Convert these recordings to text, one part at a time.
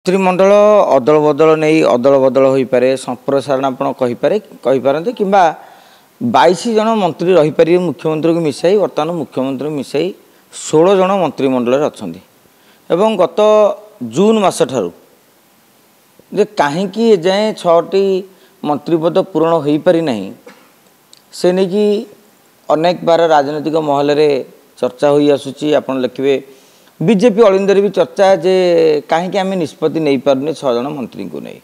मंत्रिमंडल अदल बदल नहीं अदल बदल हो पारे संप्रसारण आपरते कि 22 जन मंत्री रहीपर मुख्यमंत्री को मिसाई बर्तमान मुख्यमंत्री मिसाई 16 जन मंत्रिमंडल अच्छा गत जून मस ठारू कहीं जाए 6टी मंत्रिपद पूरण हो पारि ना से नहीं कि अनेक बार राजनैतिक महल में चर्चा हो आसूची आप लिखे बीजेपी अलिंदर भी चर्चा जे कहीं आम निष्पत्ति नहीं पारे 6 जन मंत्री को नहीं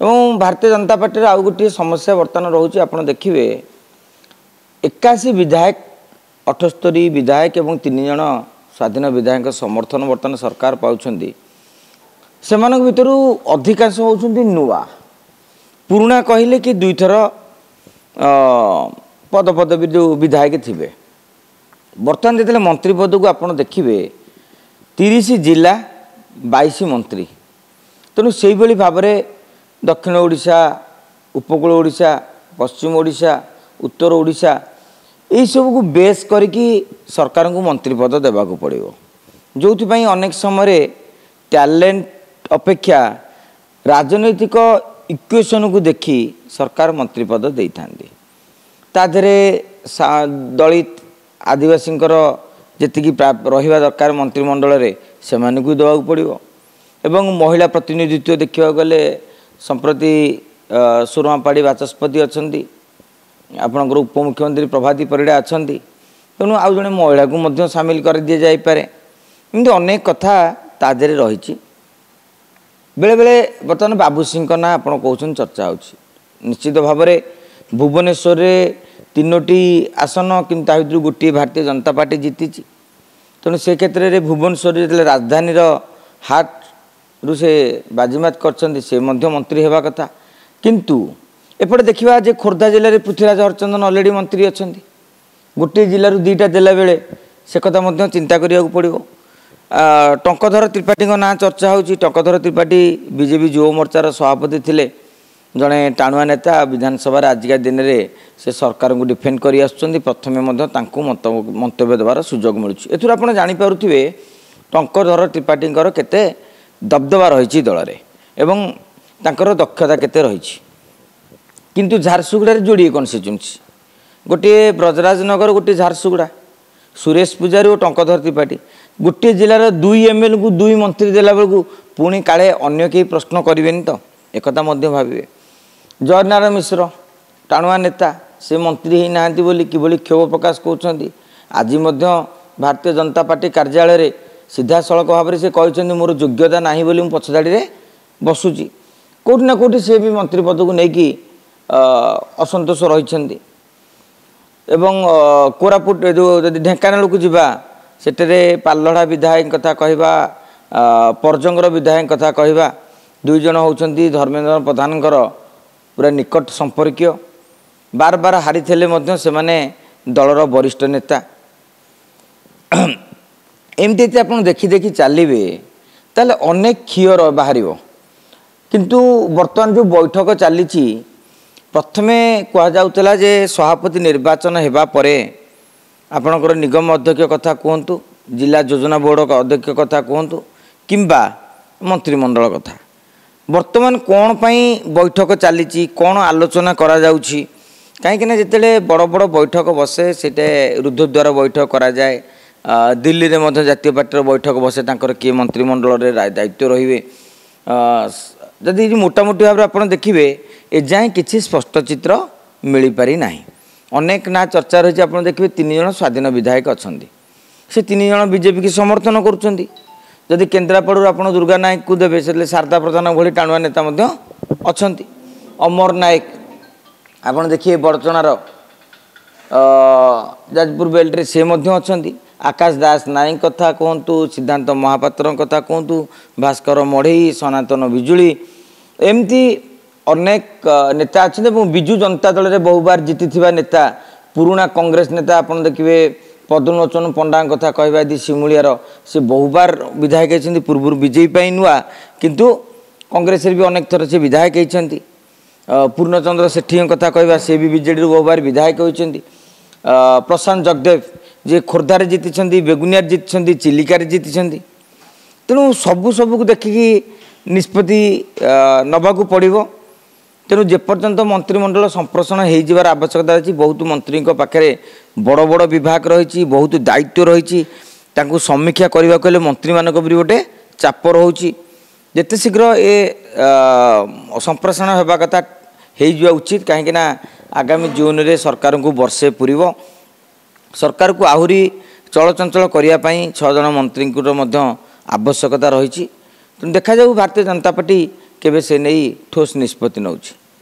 और भारतीय जनता पार्टी आउ गोटे समस्या बर्तमान रोचे आप देखिए 81 विधायक 78 विधायक और 3 जन स्वाधीन विधायक समर्थन बर्तमान सरकार पाँच से भर अधिकांश होती नुआ पुराणा कहले कि 2 थर पदपदवी जो विधायक थे बर्तमान जो मंत्री पद को आप देखिए 30 जिला 22 मंत्री तेणु से भाव में दक्षिण ओडिशा उपकूल ओडिशा पश्चिम ओडिशा उत्तर ओडिशा यही सब को बेस करके सरकार को मंत्री पद देवा पड़ो जो अनेक समय टैलेंट अपेक्षा राजनैतिक इक्वेशन को देखी सरकार मंत्री पद दे था दलित आदिवासी जी रहा दरकार मंत्रिमंडल से देवा पड़ो एवं महिला प्रतिनिधित्व देखा गले संप्रति सुरमापाड़ी बाचस्पति अच्छा आपणकर उपमुख्यमंत्री प्रभाती परिड़ा अच्छा तेणु आउ जड़े महिला को सामिल कर दि जापे एमती अनेक कथा तादे रही बेले बेले बर्तमान बाबू सिंह ना आप कहते चर्चा हो निश्चित भाव में भुवनेश्वर में 3टी आसन कि गोटे भारतीय जनता पार्टी जीति तेणु से क्षेत्र में भुवनेश्वर जो राजधानी हाट रु से बाजीमात कर मंत्री होगा कथा किंतु एपटे देखा जे खोर्धा जिले में पृथ्वीराज हरचंदन अलरेडी मंत्री अच्छा गोटे जिलूर 2टा जिला बेले से कथा चिंता करा पड़ो टंकधर त्रिपाठी ना चर्चा हो टंकधर त्रिपाठी बीजेपी युव मोर्चार सभापति थे जड़े टाणुआ नेता विधानसभा आजिका दिन में से सरकार को डिफेंड कर प्रथम मंतव्य देवार सुजोग मिलूँ आप जापे टंकधर त्रिपाठी केते दबदबा रही दल में तांकर दक्षता केते रही किंतु झारसुगुड़ा जोड़े कन्स्टिट्यूएंसी गोटे ब्रजराजनगर गोटे झारसुगुड़ा सुरेश पूजारी और टंकधर त्रिपाठी गोटे जिलार 2 एमएलए को 2 मंत्री देला बेलू पुणी काले अन्य कई प्रश्न करें तो एक भावे जयनारायण मिश्र टाणुआ नेता से मंत्री ही नहांती बोली किभली क्षोभ प्रकाश कर आज भारतीय जनता पार्टी कार्यालय सीधा सड़क भाव में से कहते मोर योग्यता ना बोली पछधाड़ी बसुची कौटि ना कौटि से भी मंत्री पद को लेकिन असंतोष रही कोरापुट जो ढेंकानाल को जीवा सेठे पालड़ा विधायक कथा कहवा परजंगर विधायक कथा कहवा 2 जन होती धर्मेंद्र प्रधान पूरा निकट संपर्क बार बार हारी थे से दलर वरिष्ठ नेता एमती आप देखी देखी चलिए ताले अनेक क्षीय बाहर किंतु बर्तमान जो बैठक चली प्रथमे कहुला जे सभापति निर्वाचन होगा परे आपणकर निगम अध्यक्ष कथा कहतु जिला योजना बोर्ड का अध्यक्ष कथा कहतु किंबा मंत्रिमंडल कथा वर्तमान कौन पाई बैठक चली कौन आलोचना करा जाउछि कहीं जिते बड़ बड़ बैठक बसे से रुद्धद्वार बैठक करा जाए दिल्ली में जातीय पार्टी बैठक बसे तांकर किए मंत्रिमंडल दायित्व रहिबे जदि मोटामोटी भाव आप देखिए एजाएँ किसी स्पष्ट चित्र मिल पारि ना अनेक ना चर्चा रही आप देखिए 3 जन स्वाधीन विधायक अच्छा से 3 जन बीजेपी की समर्थन करुँच जदि केन्द्रापड़ू आप दुर्गा नायक को देवे से शारदा प्रधान भली टाणुआ नेता अच्छा अमर नायक आप देखिए बड़चणार जाजपुर बेल्टे से अच्छा आकाश दास नायक कथा कहतु सिद्धांत महापात्र कथा कहतु भास्कर मढ़ई सनातन बिजुली एमती अनेक नेता अच्छा विजु जनता दल में बहुबार जीति नेता पुराणा कांग्रेस नेता आप देखिए पद्मलोचन पंडा कथा कहवा यदि सिमुलियार से बहुबार विधायक होती पूर्व बीजेपी नुआ किंतु कांग्रेस भी अनेक थर से विधायक होती पूर्णचंद्र सेठी कथा कहवा से भी बीजेडी बहुबार विधायक होती प्रशांत जगदेव जे खोर्धार जीति बेगुनियार जीति चिलिकार जीति तेणु सबू देखिकी निष्पत्ति नबाकू पड़ो। तेणु जेपर्यंत मंत्रिमंडल संप्रसारण होइबार आवश्यकता अच्छी। बहुत मंत्री पाखे बड़ बड़ विभाग रही, बहुत दायित्व रही, समीक्षा करने को मंत्री मानक भी गोटे चाप रोचे। जिते शीघ्र ए संप्रसारण होगा कथा हो उचित, कहीं आगामी जून रे सरकार को वर्षे पूर्व सरकार को आहरी चलचंचल करने 6 जन मंत्री आवश्यकता रही। तेणु देखा जाऊ भारतीय जनता पार्टी केबे से नहीं ठोस निष्पत्ति नौछि।